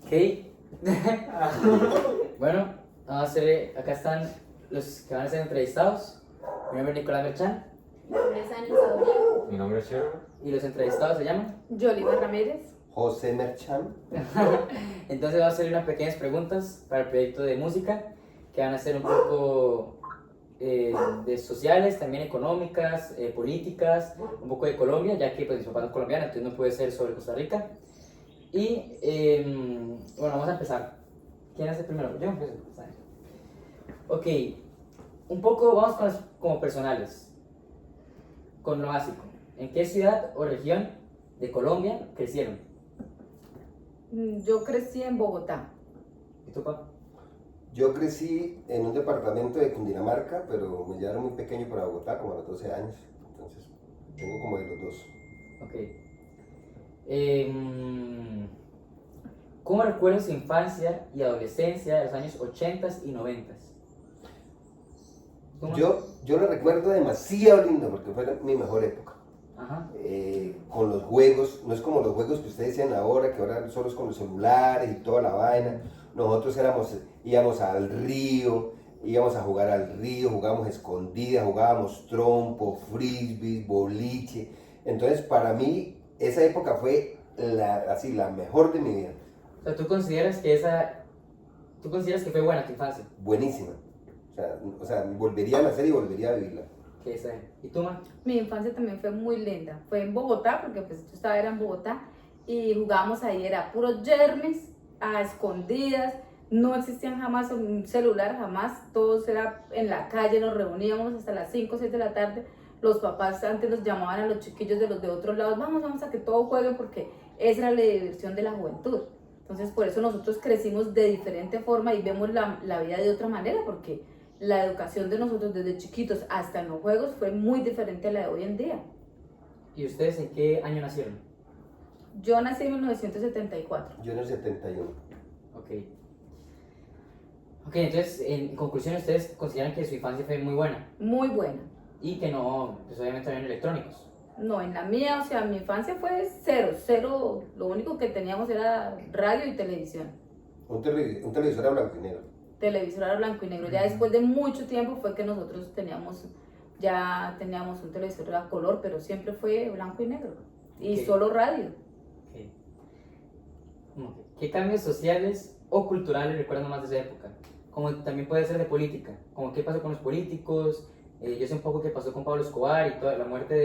Ok. Bueno, vamos a hacer, acá están los que van a ser entrevistados. Mi nombre es Nicolás Merchan. Mi nombre es Ani Saurio. Mi nombre es Shiro. Y los entrevistados se llaman. Yoliva Ramírez. José Merchan. Entonces vamos a hacer unas pequeñas preguntas para el proyecto de música, que van a ser un poco de sociales, también económicas, políticas, un poco de Colombia, ya que pues, mis papás son colombianos, entonces no puede ser sobre Costa Rica. Y bueno, vamos a empezar. ¿Quién hace primero? Yo empiezo. Ok, un poco vamos con las como personales, con lo básico. ¿En qué ciudad o región de Colombia crecieron? Yo crecí en Bogotá. ¿Y tú, papá? Yo crecí en un departamento de Cundinamarca, pero me llevaron muy pequeño para Bogotá, como a los 12 años. Entonces, tengo como de los dos. Ok. ¿Cómo recuerdas su infancia y adolescencia de los años 80 y 90? Yo lo recuerdo demasiado lindo porque fue mi mejor época. Ajá. Con los juegos, no es como los juegos que ustedes decían ahora, que ahora solo es con los celulares y toda la vaina. Nosotros íbamos al río, íbamos a jugar al río, jugábamos escondidas, jugábamos trompo, frisbee, boliche. Entonces, para mí, esa época fue la mejor de mi vida. O sea, ¿tú consideras que fue buena tu infancia? Buenísima. O sea, volvería a nacer y volvería a vivirla. Que esa. ¿Y tú, ma? Mi infancia también fue muy linda. Fue en Bogotá, porque pues yo era en Bogotá, y jugábamos ahí, era puros yermes, a escondidas, no existían jamás un celular, jamás, todos era en la calle, nos reuníamos hasta las 5 o 6 de la tarde, los papás antes nos llamaban a los chiquillos de los de otros lados, vamos a que todos jueguen, porque esa era la diversión de la juventud. Entonces por eso nosotros crecimos de diferente forma y vemos la vida de otra manera, porque la educación de nosotros desde chiquitos hasta en los juegos fue muy diferente a la de hoy en día. ¿Y ustedes en qué año nacieron? Yo nací en 1974. Yo en el 71. Ok. Ok, entonces, en conclusión, ustedes consideran que su infancia fue muy buena Muy buena. y que no, pues obviamente no eran electrónicos. No, en la mía, o sea, mi infancia fue cero. Lo único que teníamos era radio y televisión. Un televisor a blanco y negro. Televisor era blanco y negro. Ya después de mucho tiempo fue que nosotros teníamos un televisor a color, pero siempre fue blanco y negro. Y Ok. solo radio. Ok. ¿Qué cambios sociales o culturales recuerdan más de esa época? Como también puede ser de política, como qué pasó con los políticos. Yo sé un poco qué pasó con Pablo Escobar y toda la muerte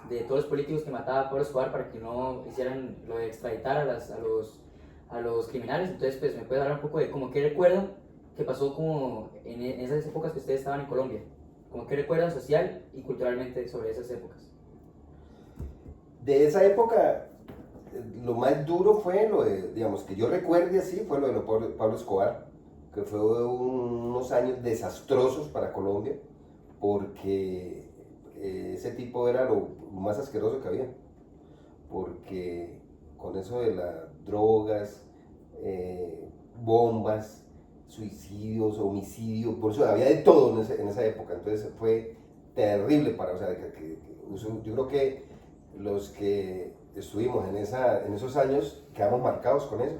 de todos los políticos que mataba a Pablo Escobar para que no hicieran lo de extraditar a los criminales. Entonces, pues me puede hablar un poco de como qué recuerdan que pasó como en esas épocas que ustedes estaban en Colombia. Como qué recuerdan social y culturalmente sobre esas épocas. De esa época, lo más duro fue lo de, digamos, que yo recuerde así, fue lo de Pablo Escobar, que fue unos años desastrosos para Colombia, porque ese tipo era lo más asqueroso que había, porque con eso de las drogas, bombas, suicidios, homicidios, por eso había de todo en esa época, entonces fue terrible o sea, yo creo que los que estuvimos en esos años quedamos marcados con eso,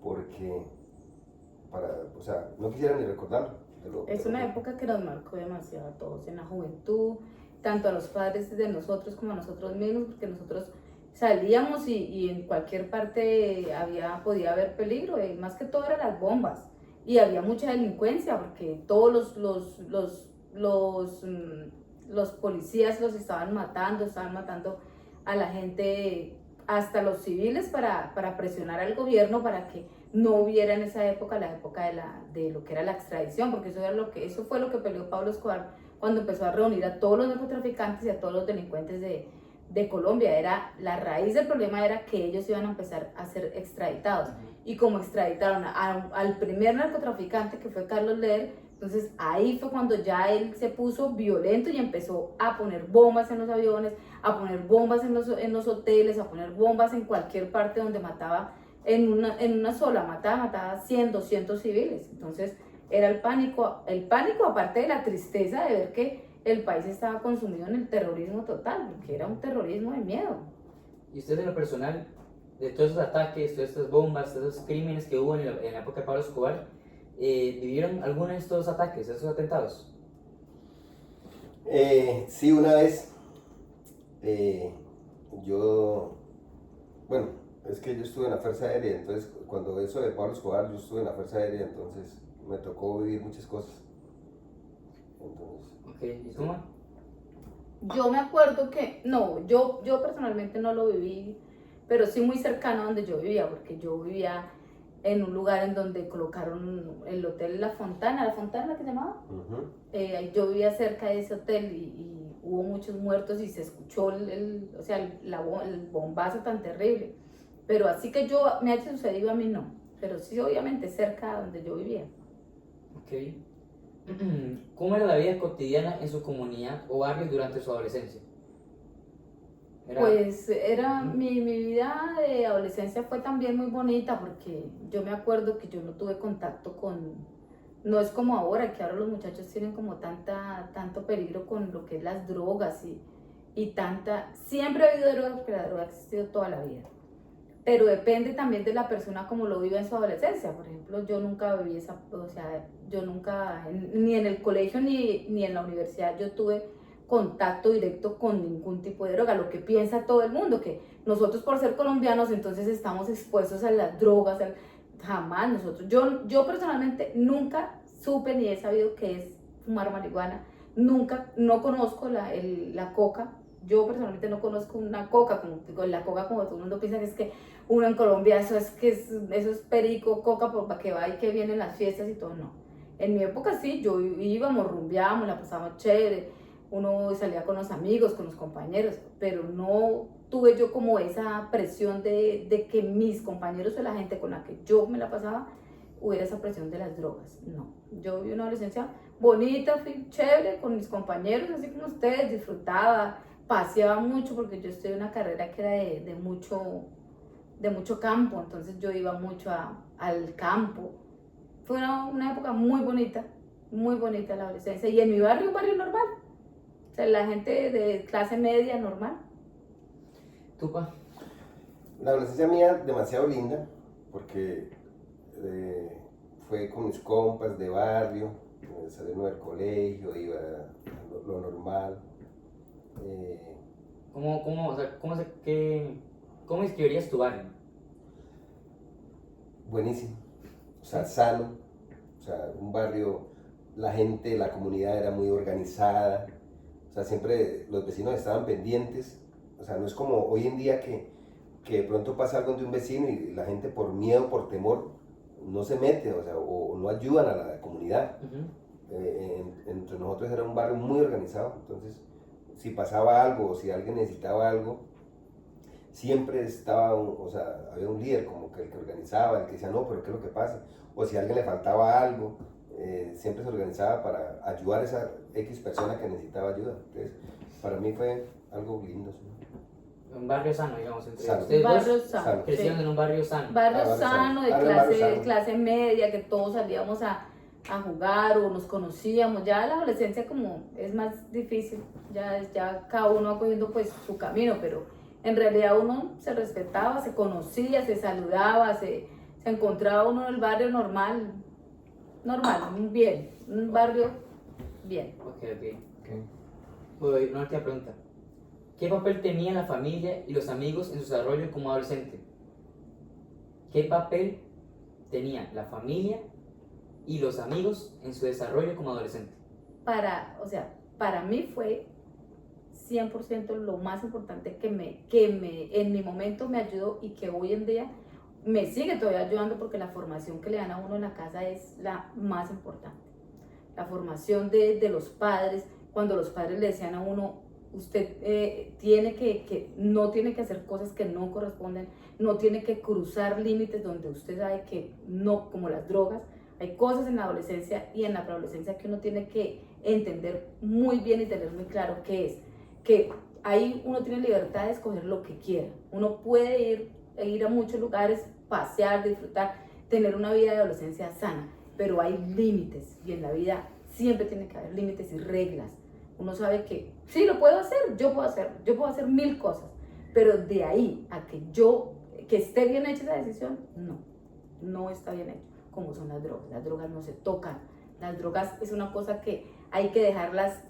porque o sea, no quisiera ni recordarlo. Es una época que nos marcó demasiado a todos en la juventud, tanto a los padres de nosotros como a nosotros mismos, porque nosotros salíamos y en cualquier parte podía haber peligro, más que todo eran las bombas, y había mucha delincuencia porque todos los policías los estaban matando a la gente, hasta los civiles, para presionar al gobierno para que no hubiera en esa época, la época de lo que era la extradición, porque eso fue lo que peleó Pablo Escobar cuando empezó a reunir a todos los narcotraficantes y a todos los delincuentes de Colombia. La raíz del problema era que ellos iban a empezar a ser extraditados, y como extraditaron al primer narcotraficante, que fue Carlos Leder, entonces ahí fue cuando ya él se puso violento y empezó a poner bombas en los aviones, a poner bombas en los hoteles, a poner bombas en cualquier parte donde mataba. En una sola mataba 100, 200 civiles. Entonces era el pánico aparte de la tristeza de ver que el país estaba consumido en el terrorismo total, porque era un terrorismo de miedo. ¿Y ustedes en lo personal, de todos esos ataques, todas estas bombas, todos esos crímenes que hubo en la época de Pablo Escobar, ¿vivieron alguno de estos ataques, de esos atentados? Sí, una vez bueno, es que yo estuve en la Fuerza Aérea, entonces cuando eso de Pablo Escobar, yo estuve en la Fuerza Aérea, entonces me tocó vivir muchas cosas. Entonces, Ok, ¿y tú, ma? Yo me acuerdo que, no, yo personalmente no lo viví, pero sí muy cercano a donde yo vivía, porque yo vivía en un lugar en donde colocaron el hotel La Fontana que se llamaba. Yo vivía cerca de ese hotel y hubo muchos muertos y se escuchó o sea, el bombazo tan terrible. Pero así que me haya sucedido a mí no, pero sí obviamente cerca de donde yo vivía. Ok. ¿Cómo era la vida cotidiana en su comunidad o barrio durante su adolescencia? Pues mi vida de adolescencia fue también muy bonita porque yo me acuerdo que yo no tuve contacto no es como ahora, que ahora los muchachos tienen como tanto peligro con lo que es las drogas siempre ha habido drogas porque la droga ha existido toda la vida. Pero depende también de la persona como lo vive en su adolescencia. Por ejemplo, yo nunca viví ni en el colegio ni en la universidad yo tuve contacto directo con ningún tipo de droga. Lo que piensa todo el mundo, que nosotros por ser colombianos entonces estamos expuestos a las drogas, jamás nosotros. Yo personalmente nunca supe ni he sabido qué es fumar marihuana, no conozco la coca. Yo personalmente no conozco una coca, la coca como todo el mundo piensa que es que uno en Colombia eso es perico, coca, para que va y que vienen las fiestas y todo, no. En mi época sí, íbamos, rumbeábamos, la pasábamos chévere, uno salía con los amigos, con los compañeros, pero no tuve yo como esa presión de que mis compañeros o la gente con la que yo me la pasaba hubiera esa presión de las drogas, no. Yo viví una adolescencia bonita, chévere, con mis compañeros, así como ustedes, disfrutaba, paseaba mucho porque yo estudié una carrera que era de mucho campo, entonces yo iba mucho al campo. Fue una época muy bonita la adolescencia. Y en mi barrio, un barrio normal. O sea, la gente de clase media normal. ¿Tú, pa? La adolescencia mía demasiado linda, porque fue con mis compas de barrio, saliendo del colegio, iba a lo normal. ¿Cómo describirías tu barrio? Buenísimo, o sea, sano, o sea, un barrio, la gente, la comunidad era muy organizada, o sea, siempre los vecinos estaban pendientes, o sea, no es como hoy en día que de pronto pasa algo de un vecino y la gente por miedo, por temor, no se mete, o sea, o no ayudan a la comunidad. Entre nosotros era un barrio muy organizado, entonces si pasaba algo o si alguien necesitaba algo, siempre estaba, o sea, había un líder como que el que organizaba, el que decía, no, pero ¿qué es lo que pasa? O si a alguien le faltaba algo, siempre se organizaba para ayudar a esa X persona que necesitaba ayuda. Entonces, para mí fue algo lindo. ¿Sí? Un barrio sano, digamos, entre sano. ustedes barrio dos sano, crecieron sí. en un barrio sano. Barrio sano, de barrio sano. clase media, que todos salíamos a jugar o nos conocíamos. Ya la adolescencia como es más difícil, ya cada uno va cogiendo pues su camino, pero en realidad uno se respetaba, se conocía, se saludaba, se encontraba uno en el barrio normal, bien, un barrio bien. Ok. Voy, una última pregunta. ¿Qué papel tenía la familia y los amigos en su desarrollo como adolescente? ¿Qué papel tenía la familia y los amigos en su desarrollo como adolescente? Para mí fue 100% lo más importante que en mi momento me ayudó y que hoy en día me sigue todavía ayudando, porque la formación que le dan a uno en la casa es la más importante. La formación de los padres, cuando los padres le decían a uno, usted no tiene que hacer cosas que no corresponden, no tiene que cruzar límites donde usted sabe que no, como las drogas. Hay cosas en la adolescencia y en la preadolescencia que uno tiene que entender muy bien y tener muy claro qué es. Que ahí uno tiene libertad de escoger lo que quiera. Uno puede ir a muchos lugares, pasear, disfrutar, tener una vida de adolescencia sana, pero hay límites y en la vida siempre tiene que haber límites y reglas. Uno sabe que sí, lo puedo hacer, yo puedo hacer 1000 cosas, pero de ahí a que yo que esté bien hecha esa decisión, no, no está bien hecho, como son las drogas no se tocan, las drogas es una cosa que hay que dejarlas,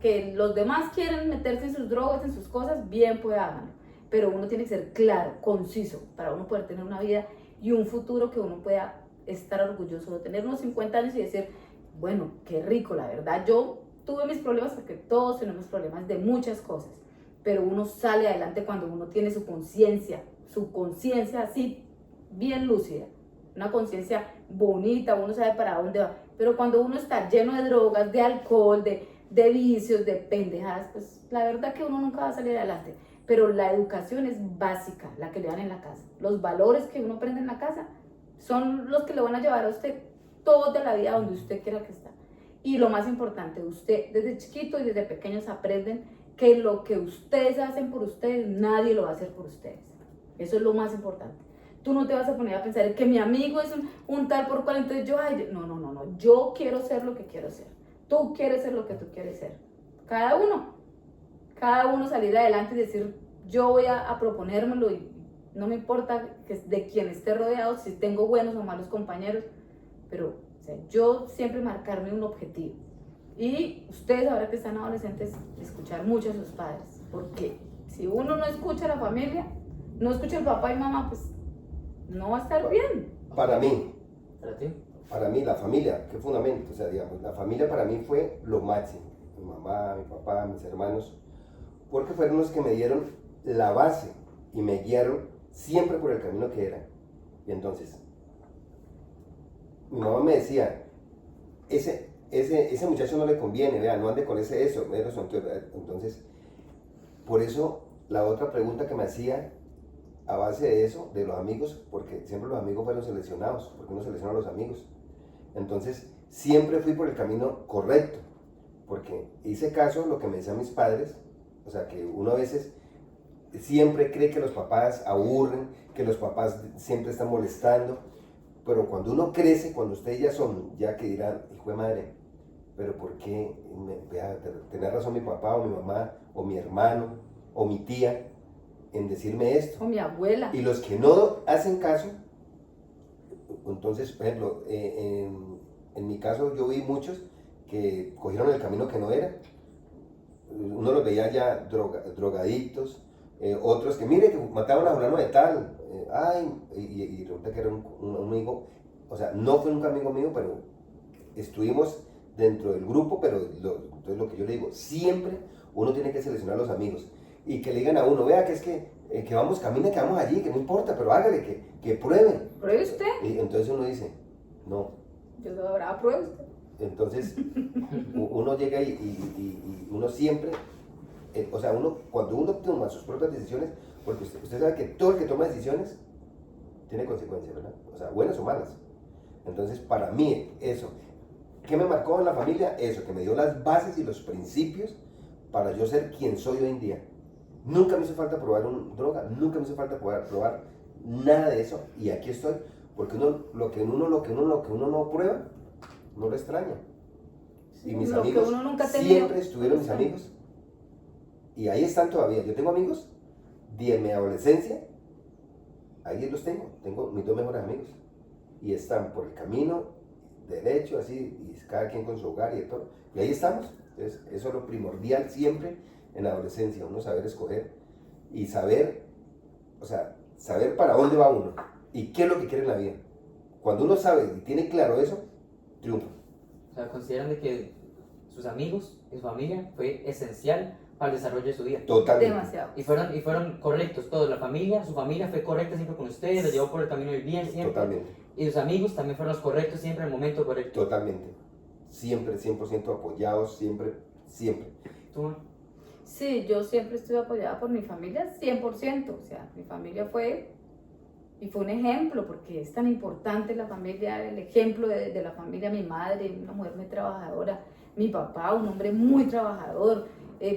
que los demás quieren meterse en sus drogas, en sus cosas, bien pues háganlo, pero uno tiene que ser claro, conciso, para uno poder tener una vida y un futuro que uno pueda estar orgulloso de tener unos 50 años y decir, bueno, qué rico, la verdad, yo tuve mis problemas porque todos tenemos problemas de muchas cosas, pero uno sale adelante cuando uno tiene su conciencia así bien lúcida, una conciencia bonita, uno sabe para dónde va, pero cuando uno está lleno de drogas, de alcohol, de vicios, de pendejadas, pues la verdad que uno nunca va a salir adelante, pero la educación es básica, la que le dan en la casa, los valores que uno aprende en la casa son los que le van a llevar a usted toda la vida donde usted quiera que está. Y lo más importante, usted desde chiquito y desde pequeños aprenden que lo que ustedes hacen por ustedes, nadie lo va a hacer por ustedes. Eso es lo más importante. Tú no te vas a poner a pensar que mi amigo es un tal por cual, entonces no, yo quiero ser lo que quiero ser. Tú quieres ser lo que tú quieres ser. Cada uno salir adelante y decir, yo voy a proponérmelo y no me importa de quién esté rodeado, si tengo buenos o malos compañeros, pero o sea, yo siempre marcarme un objetivo. Y ustedes ahora que están adolescentes, escuchar mucho a sus padres, porque si uno no escucha a la familia, no escucha al papá y mamá, pues no va a estar bien. Para mí, ¿Para ti? para mí la familia, qué fundamento, o sea, digamos, la familia para mí fue lo máximo. Mi mamá, mi papá, mis hermanos, porque fueron los que me dieron la base y me guiaron siempre por el camino que era. Y entonces, mi mamá me decía, ese muchacho no le conviene, vea, no ande con eso. Entonces, por eso la otra pregunta que me hacía a base de eso, de los amigos, porque siempre los amigos fueron seleccionados, porque uno selecciona a los amigos. Entonces, siempre fui por el camino correcto, porque hice caso a lo que me decían mis padres, o sea, que uno a veces siempre cree que los papás aburren, que los papás siempre están molestando, pero cuando uno crece, cuando ustedes ya son, ya que dirán, hijo de madre, pero ¿por qué? Tenía razón mi papá o mi mamá o mi hermano o mi tía en decirme esto. O mi abuela. Y los que no hacen caso, entonces, por ejemplo, en mi caso yo vi muchos que cogieron el camino que no era. Uno los veía ya drogadictos, otros que mire que mataban a fulano de tal, y resulta que era un amigo, o sea, no fue nunca amigo mío, pero estuvimos dentro del grupo, pero entonces lo que yo le digo, siempre uno tiene que seleccionar los amigos y que le digan a uno, vea que es que vamos, camina, que vamos allí, que no importa, pero hágale, que pruebe. ¿Pruebe usted? Y entonces uno dice, no. Yo soy brava, pruebe usted. Entonces uno llega y uno siempre, o sea, cuando uno toma sus propias decisiones, porque usted sabe que todo el que toma decisiones tiene consecuencias, ¿verdad? O sea, buenas o malas. Entonces, para mí, eso, ¿qué me marcó en la familia? Eso, que me dio las bases y los principios para yo ser quien soy hoy en día. Nunca me hizo falta probar una droga, nunca me hizo falta probar nada de eso, y aquí estoy, porque lo que uno no prueba, no lo extraña. Y mis amigos siempre estuvieron mis amigos. Y ahí están todavía. Yo tengo amigos de mi adolescencia, ahí los tengo mis dos mejores amigos. Y están por el camino derecho, así, y cada quien con su hogar y de todo. Y ahí estamos. Entonces, eso es lo primordial siempre en la adolescencia, uno saber escoger y saber, o sea, saber para dónde va uno y qué es lo que quiere en la vida. Cuando uno sabe y tiene claro eso, triunfa. O sea, consideran de que sus amigos y su familia fue esencial para el desarrollo de su vida. Totalmente. Demasiado. Y fueron correctos todos. Su familia fue correcta siempre con ustedes, los llevó por el camino del bien siempre. Totalmente. Y sus amigos también fueron los correctos siempre en el momento correcto. Totalmente. Siempre, 100% apoyados, siempre. ¿Tú? Sí, yo siempre estuve apoyada por mi familia, 100%. O sea, mi familia fue un ejemplo, porque es tan importante la familia, el ejemplo de la familia, mi madre, una mujer muy trabajadora, mi papá, un hombre muy trabajador,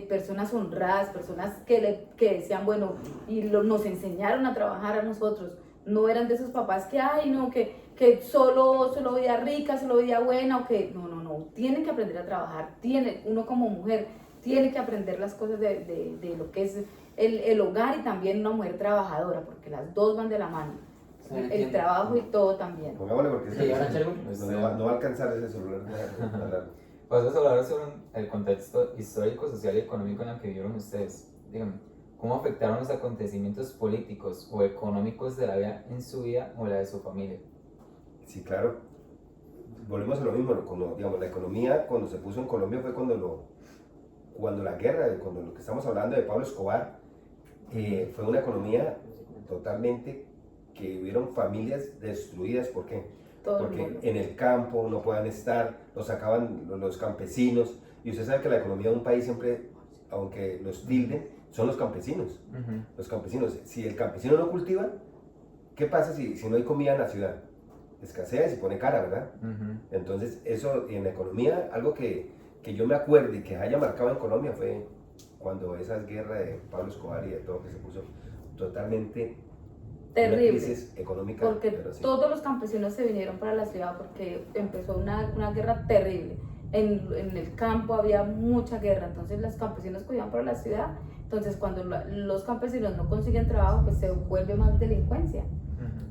personas honradas, personas que decían, bueno, y nos enseñaron a trabajar a nosotros. No eran de esos papás que, que solo vida rica, solo vida buena, o que, no, tienen que aprender a trabajar, uno como mujer tiene que aprender las cosas de lo que es el hogar y también una mujer trabajadora, porque las dos van de la mano. Sí, El entiendo. trabajo y todo también. Pongámosle porque Sí, ahora, Cherwin. no va a alcanzar ese celular. Vamos a hablar sobre el contexto histórico, social y económico en el que vivieron ustedes. Díganme, ¿cómo afectaron los acontecimientos políticos o económicos de la vida en su vida o la de su familia? Sí, claro. Volvemos a lo mismo, cuando, digamos, la economía cuando se puso en Colombia fue cuando la guerra, cuando lo que estamos hablando de Pablo Escobar, fue una economía totalmente que hubieron familias destruidas. ¿Por qué? Todo el Porque mundo. en el campo no puedan estar, los sacaban los campesinos, y usted sabe que la economía de un país siempre, aunque los tilden, son los campesinos. Los campesinos, si el campesino no cultiva, ¿qué pasa si no hay comida en la ciudad? Escasea y se pone cara, ¿verdad? Entonces, eso en la economía, algo que yo me acuerdo y que haya marcado en Colombia fue cuando esas guerras de Pablo Escobar y de todo que se puso totalmente una Terrible. crisis económica. Porque pero sí. todos los campesinos se vinieron para la ciudad porque empezó una guerra terrible. En el campo había mucha guerra, entonces los campesinos iban para la ciudad. Entonces cuando los campesinos no consiguen trabajo, pues se vuelve más delincuencia.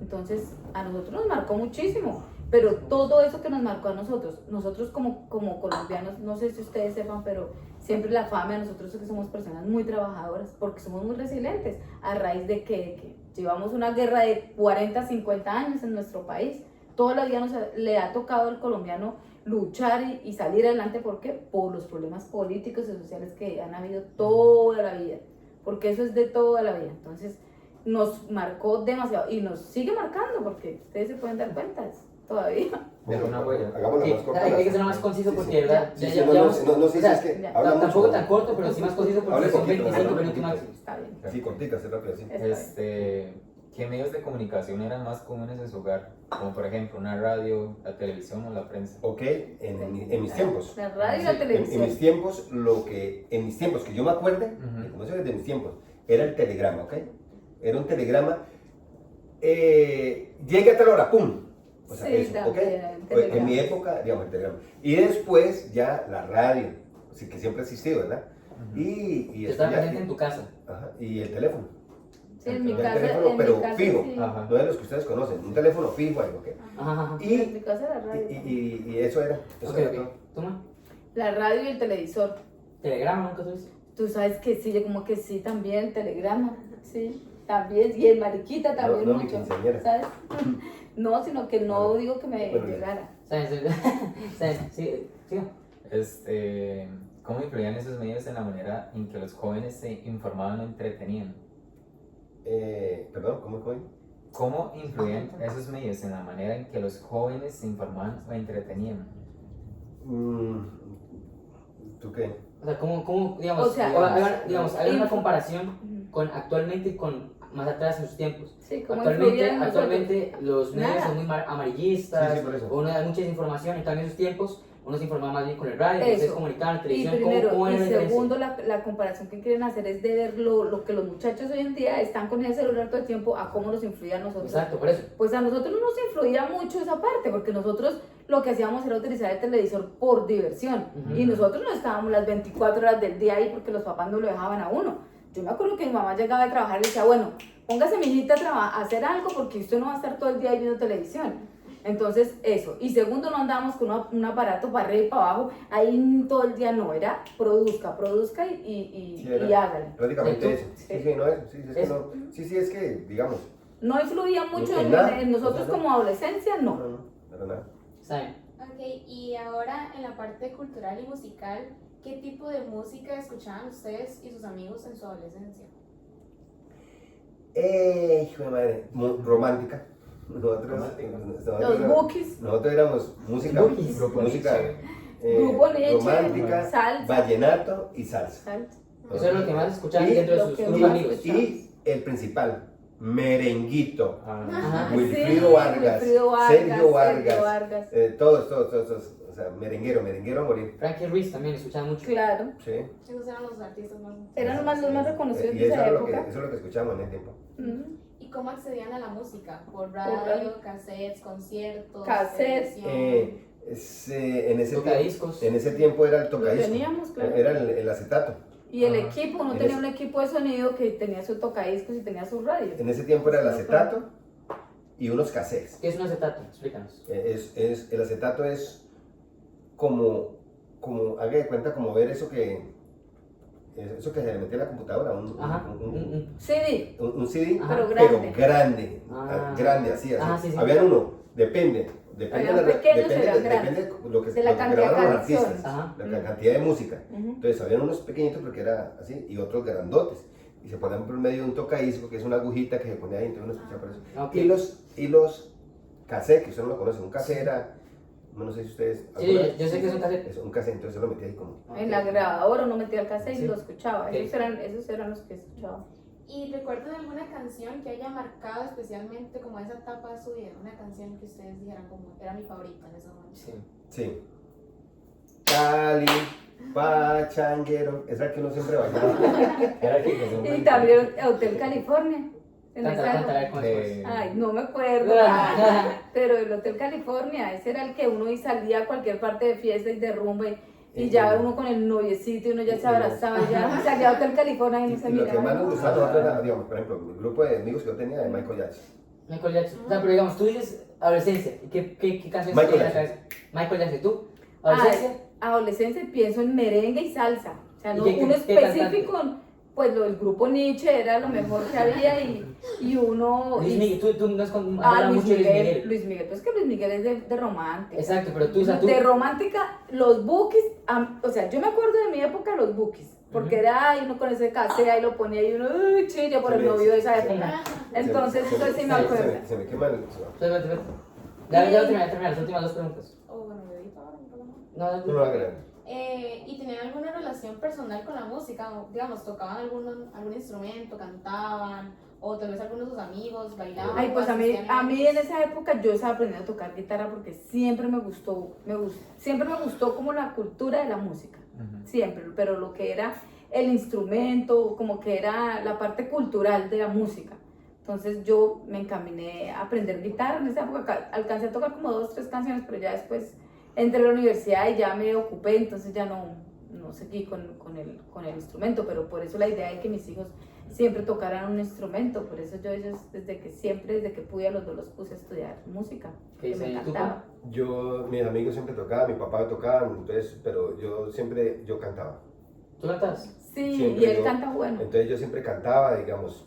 Entonces a nosotros nos marcó muchísimo, pero todo eso que nos marcó a nosotros como colombianos, no sé si ustedes sepan, pero siempre la fama de nosotros es que somos personas muy trabajadoras, porque somos muy resilientes, a raíz de que llevamos una guerra de 40, 50 años en nuestro país. Todos los días le ha tocado al colombiano luchar y salir adelante. ¿Por qué? Por los problemas políticos y sociales que han habido toda la vida, porque eso es de toda la vida. Entonces nos marcó demasiado y nos sigue marcando, porque ustedes se pueden dar cuenta todavía. Pero, Una huella. hagámoslo Sí, más corto. hay que ser más conciso Sí, porque, sí. ¿verdad? Sí, Ya- sí, ya- no, ya no, vamos- no, sí, o sea, es que ya, habla mucho. tampoco tan corto, pero sí más conciso porque Hable son poquito, 25 hable minutos poquito. máximo. Está bien. Sí, cortica, sí, rápido, sí. Está bien. ¿Qué medios de comunicación eran más comunes en su hogar? Como por ejemplo una radio, la televisión o la prensa. Ok, en mis tiempos. La radio y Sí, la en televisión. En mis tiempos, en mis tiempos que yo me acuerde, Ujú. y como eso es de mis tiempos, era el telegrama, ¿ok? Era un telegrama, llega a tal hora, ¡pum! O sea, Sí, eso, ¿ok? también, el En telegrama. mi época, digamos, el telegrama. Y después ya la radio, sí, que siempre ha existido, ¿verdad? Y Te estás ya- presente en tu casa. ajá, y el teléfono. Sí, en mi El casa, teléfono, en pero mi casa fijo. sí. Ajá. No de los que ustedes conocen, un teléfono fijo, algo, ¿ok? Ajá, ajá. En mi casa la radio. Y eso era. Eso Ok, era ok. todo. Toma. La radio y el televisor. Telegrama, nunca tuviste. Tú sabes que sí, yo como que sí también, el telegrama, sí, también, y el mariquita también No, mi mucho, quinceañera. ¿sabes? No, sino que no Bueno, digo que me bueno, llegara. ¿Sabes? ¿Sabes? Sí, sí. ¿Cómo influían esos medios en la manera en que los jóvenes se informaban o entretenían? Perdón, ¿cómo fue? ¿Cómo influían esos medios en la manera en que los jóvenes se informaban o entretenían? ¿Tú qué? O sea, ¿cómo digamos, O sea, hay una info- comparación Ujú. con actualmente y con más atrás en sus tiempos? Sí, como Actualmente los medios Nada. son muy amarillistas, Sí, sí, por eso. uno da mucha información, en cambio en sus tiempos uno se informaba más bien con el radio, ustedes Eso. comunicaban, Y televisión, primero, ¿cómo y era la diferencia? segundo, la comparación que quieren hacer es de ver lo que los muchachos hoy en día están con el celular todo el tiempo, a cómo nos influye a nosotros. Exacto, por eso. Pues a nosotros no nos influía mucho esa parte, porque nosotros lo que hacíamos era utilizar el televisor por diversión. Ujú. Y nosotros no estábamos las 24 horas del día ahí porque los papás no lo dejaban a uno. Yo me acuerdo que mi mamá llegaba de trabajar y decía, bueno, póngase mi hijita a hacer algo porque usted no va a estar todo el día ahí viendo televisión. Entonces, eso. Y segundo, no andábamos con un aparato para arriba y para abajo, ahí todo el día no, era produzca y Sí, era. hágale. Prácticamente eso. Sí. Sí, sí, no es. Sí, es que Eso. no. Sí, es que, digamos. No influía mucho En nada. en nosotros O sea, no. como adolescencia, no. No, para nada. ¿Saben? Ok, y ahora en la parte cultural y musical, ¿qué tipo de música escuchaban ustedes y sus amigos en su adolescencia? Hijo de madre. Romántica. Nosotros, Los bookies. nosotros éramos música, Bookies. música Grupo Leche, romántica, salsa. vallenato y salsa. Salsa. Eso es lo que más escuchaban Y dentro de lo sus que grupos más amigos. escuchaban. Y el principal, merenguito. Ajá. Wilfrido Vargas, Sergio Vargas. Todos, o sea, merenguero a morir. Frankie Ruiz también escuchaba mucho. Claro. Sí. Esos eran los artistas más. Eran los más reconocidos Y de eso esa era lo que, época. eso es lo que escuchábamos en ese tiempo. Mm. ¿Y cómo accedían a la música? ¿Por radio. radio, cassettes, conciertos? Cassettes. televisión? En ese Tocadiscos. En ese tiempo era el Lo tocadisco. teníamos, claro. Era el acetato. Y el Ajá. equipo, uno En tenía ese- un equipo de sonido que tenía su tocadiscos y tenía sus radios. En ese tiempo era el acetato y unos cassettes. ¿Qué es un acetato? Explícanos. El acetato es como, haga de cuenta, como ver eso que se le metía a la computadora, Ajá. CD, un CD, Ajá. pero pero grande. grande, Ah. grande, así. Ah, sí, sí. Habían uno, depende Habían pequeños, eran depende de lo que de la lo que cantidad de grabaron los canciones. artistas, Ajá. la cantidad de música. Ujú. Entonces, habían unos pequeñitos porque era así, y otros grandotes. Y se ponían por medio de un tocadisco, que es una agujita que se ponía ahí, entonces uno escuchaba por eso. Ok. Y los cassettes, que usted no lo conoce, un cassette era, no sé si ustedes... Sí, ¿alguna vez? yo sé que es un cassette. Es un cassette, entonces yo lo metí ahí como... En la grabadora uno metía el cassette Sí. y lo escuchaba. Ok. Esos eran los que escuchaba. ¿Y recuerdan alguna canción que haya marcado especialmente como esa etapa de su vida? Una canción que ustedes dijeran como era mi favorita en ese momento. Sí. Sí. Cali, pachanguero, esa que uno siempre bailaba. Era que Y también Hotel California. En esa Canta, época. a ver cómo es. Ay, no me acuerdo. Pero el Hotel California, ese era el que uno y salía a cualquier parte de fiesta y de rumba y ya uno con el noviecito y uno ya se abrazaba, ya salía a Hotel California y no se Y lo que más miraba. nos gustaba a nosotros era, digamos, por ejemplo, el grupo de amigos que yo tenía de Michael Jackson. Michael Jackson. O sea, pero digamos, tú dices adolescencia. ¿Qué canciones Michael tienes en la Jackson. cabeza? Michael Jackson. ¿Tú? ¿Adolescencia? Adolescencia pienso en merengue y salsa. O sea, ¿Y no qué uno cantante? específico, pues el grupo Nietzsche era lo mejor que había y uno... Luis y- Miguel, tú no has hablado Luis mucho de Luis Miguel, Miguel. Luis Miguel, pues que Luis Miguel es de romántica. Exacto, pero tú, o sea, tú. De romántica, los bookies, o sea, yo me acuerdo de mi época los bookies, porque Ujú. era uno con ese cassette ahí lo ponía y uno, uy, chilla por Se el me- novio de esa se me- época. Entonces, Se me- eso sí me acuerdo. Se me quema el... Espérate, espérate. Ya terminé las últimas dos preguntas. O bueno, me edito ahora, no problema. No, No lo va a creer. ¿Y tenían alguna relación personal con la música? O, digamos, ¿tocaban algún instrumento, cantaban? O tal vez algunos de sus amigos bailaban. Ay, pues o a mí asistían en esa época yo estaba aprendiendo a tocar guitarra porque siempre siempre me gustó como la cultura de la música, siempre, pero lo que era el instrumento, como que era la parte cultural de la música. Entonces yo me encaminé a aprender guitarra en esa época, alcancé a tocar como 2, 3 canciones, pero ya después entré a la universidad y ya me ocupé, entonces ya no seguí con el instrumento, pero por eso la idea de que mis hijos siempre tocaran un instrumento, por eso yo ellos desde que pude a los 2 los puse a estudiar música, ¿Qué que me dice? ¿Y tú, encantaba. Mis amigos siempre tocaban, mi papá tocaba, entonces, pero yo cantaba. ¿Tú cantas? Sí, Siempre y él yo- canta bueno. Entonces yo siempre cantaba, digamos,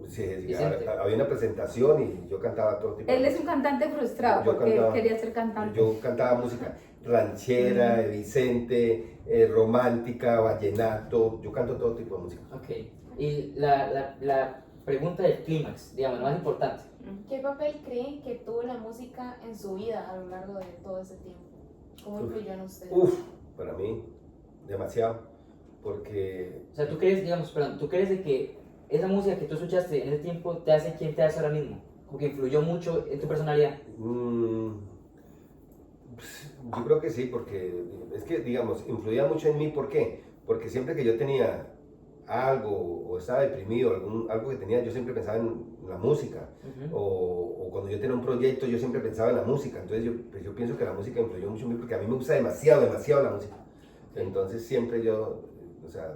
si Vicente. había una presentación y yo cantaba todo tipo de Él es un música. cantante frustrado Yo porque él cantaba. quería ser cantante. Yo cantaba música ranchera, de Vicente, romántica, vallenato, yo canto todo tipo de música. Ok. Y la pregunta del clímax, digamos, lo más importante. ¿Qué papel creen que tuvo la música en su vida a lo largo de todo ese tiempo? ¿Cómo influyó en ustedes? Para mí, demasiado, porque O sea, tú crees, digamos, perdón, tú crees de que esa música que tú escuchaste en ese tiempo te hace quien te hace ahora mismo, como que influyó mucho en tu personalidad. Yo creo que sí, porque es que, digamos, influía mucho en mí. ¿Por qué? Porque siempre que yo tenía algo o estaba deprimido, algo que tenía, yo siempre pensaba en la música. Ujú. O cuando yo tenía un proyecto, yo siempre pensaba en la música. Entonces yo pienso que la música influyó mucho en mí porque a mí me gusta demasiado la música. Entonces siempre yo, o sea,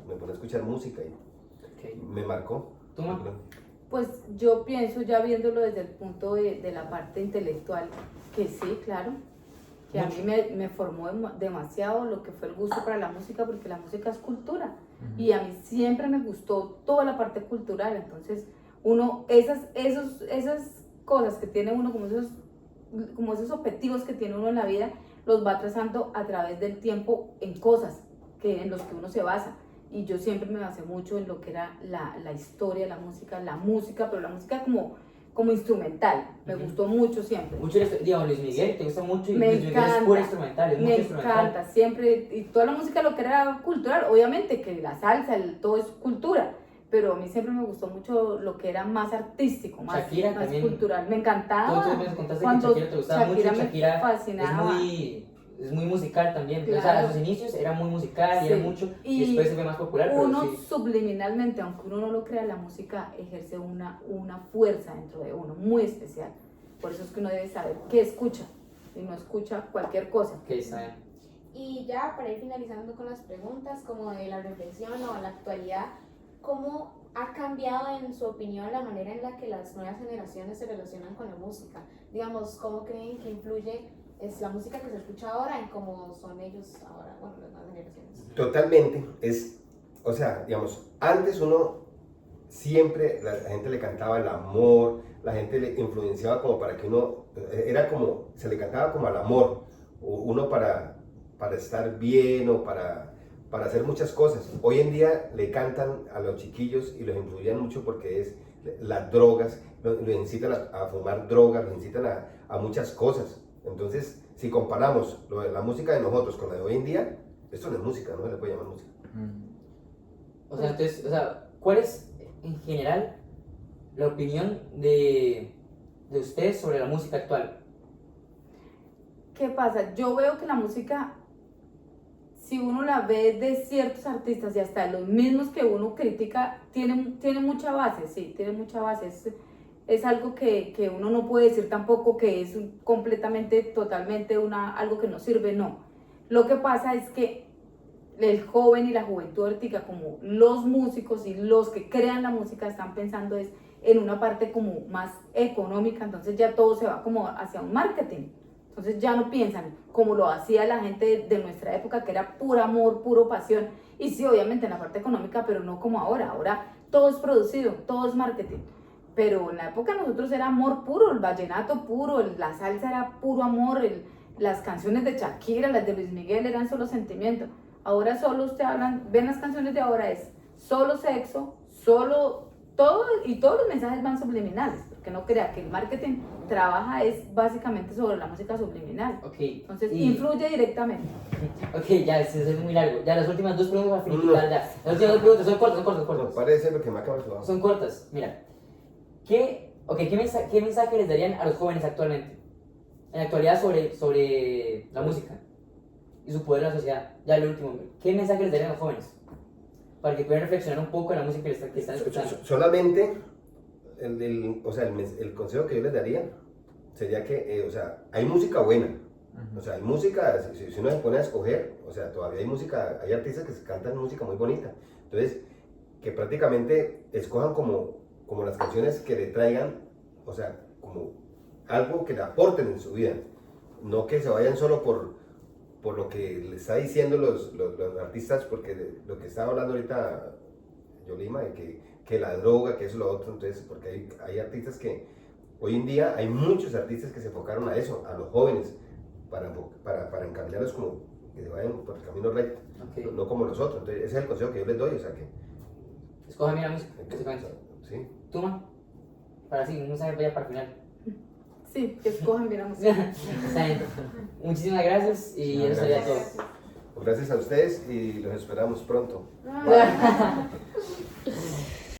me ponía a escuchar música y Ok. me marcó. ¿Tú, Ma? Pues yo pienso, ya viéndolo desde el punto de la parte intelectual, que sí, claro, que a mí me formó demasiado lo que fue el gusto para la música, porque la música es cultura, y a mí siempre me gustó toda la parte cultural, entonces uno, esas cosas que tiene uno, como esos objetivos que tiene uno en la vida, los va trazando a través del tiempo en cosas en los que uno se basa. Y yo siempre me basé mucho en lo que era la historia, la música, pero la música como instrumental. Me Ujú. gustó mucho siempre. Mucho, digamos, Luis Miguel, te gusta mucho y Me Luis Miguel es encanta, puro instrumental, es mucho Me instrumental. encanta, siempre. Y toda la música, lo que era cultural, obviamente que la salsa, todo es cultura. Pero a mí siempre me gustó mucho lo que era más artístico, más Shakira también. cultural. Me Tú encantaba. me contaste Cuando que Shakira te gustaba mucho, Shakira me Shakira fascinaba. es muy musical también. O sea, Claro. a sus inicios era muy musical y Sí. era mucho, y Y después se fue más popular, pero Uno sí. subliminalmente, aunque uno no lo crea, la música ejerce una fuerza dentro de uno muy especial. Por eso es que uno debe saber qué escucha y no escucha cualquier cosa. Ok, está bien. Y ya para ir finalizando con las preguntas, como de la reflexión o la actualidad, ¿cómo ha cambiado en su opinión la manera en la que las nuevas generaciones se relacionan con la música? Digamos, ¿cómo creen que influye la música que se escucha ahora en cómo son ellos ahora, bueno, las nuevas generaciones? Totalmente, o sea, digamos, antes uno siempre, la gente le cantaba el amor, la gente le influenciaba como para que uno, era como, se le cantaba como al amor, uno para estar bien o para hacer muchas cosas. Hoy en día le cantan a los chiquillos y los influyen mucho porque es las drogas, los incitan a fumar drogas, los incitan a muchas cosas. Entonces, si comparamos la música de nosotros con la de hoy en día, esto no es música, no se le puede llamar música. O sea, entonces, ¿cuál es en general la opinión de ustedes sobre la música actual? ¿Qué pasa? Yo veo que la música, si uno la ve de ciertos artistas y hasta los mismos que uno critica, tiene mucha base, sí, tiene mucha base. Es algo que uno no puede decir tampoco que es completamente, totalmente algo que no sirve, no. Lo que pasa es que el joven y la juventud ahorita, como los músicos y los que crean la música, están pensando en una parte como más económica, entonces ya todo se va como hacia un marketing. Entonces ya no piensan como lo hacía la gente de nuestra época, que era puro amor, puro pasión. Y sí, obviamente en la parte económica, pero no como ahora. Ahora todo es producido, todo es marketing. Pero en la época de nosotros era amor puro, el vallenato puro, la salsa era puro amor, las canciones de Shakira, las de Luis Miguel eran solo sentimiento. Ahora solo ven las canciones de ahora, es solo sexo, solo todo, y todos los mensajes van subliminales, porque no crea que el marketing trabaja es básicamente sobre la música subliminal. Okay. Entonces influye directamente. Ok, ya, es muy largo. Ya, las últimas dos preguntas para finiquitar, ya. Las últimas dos preguntas son cortas. Parece lo que me acaba de decir. Son cortas, mira. ¿Qué mensaje les darían a los jóvenes actualmente? En la actualidad sobre la música y su poder en la sociedad. Ya lo último, ¿qué mensaje les darían a los jóvenes? Para que puedan reflexionar un poco en la música que están escuchando. Solamente, el consejo que yo les daría sería que, hay música buena. O sea, hay música, si uno se pone a escoger, todavía hay música, hay artistas que cantan música muy bonita. Entonces, que prácticamente escojan como las canciones que le traigan, como algo que le aporten en su vida. No que se vayan solo por lo que le está diciendo los artistas, porque lo que estaba hablando ahorita Yolima, de que la droga, que eso lo otro, entonces, porque hay artistas que, hoy en día hay muchos artistas que se enfocaron a eso, a los jóvenes, para encaminarlos como que se vayan por el camino recto, Okay. no como los otros. Entonces, ese es el consejo que yo les doy, que... Escojan bien la música, básicamente. Sí. ¿Tú, Ma? Para así, un mensaje vaya para el final. Sí, que escojan bien la música. Está bien. Muchísimas gracias y eso sería todo. Gracias a ustedes y los esperamos pronto. Ah.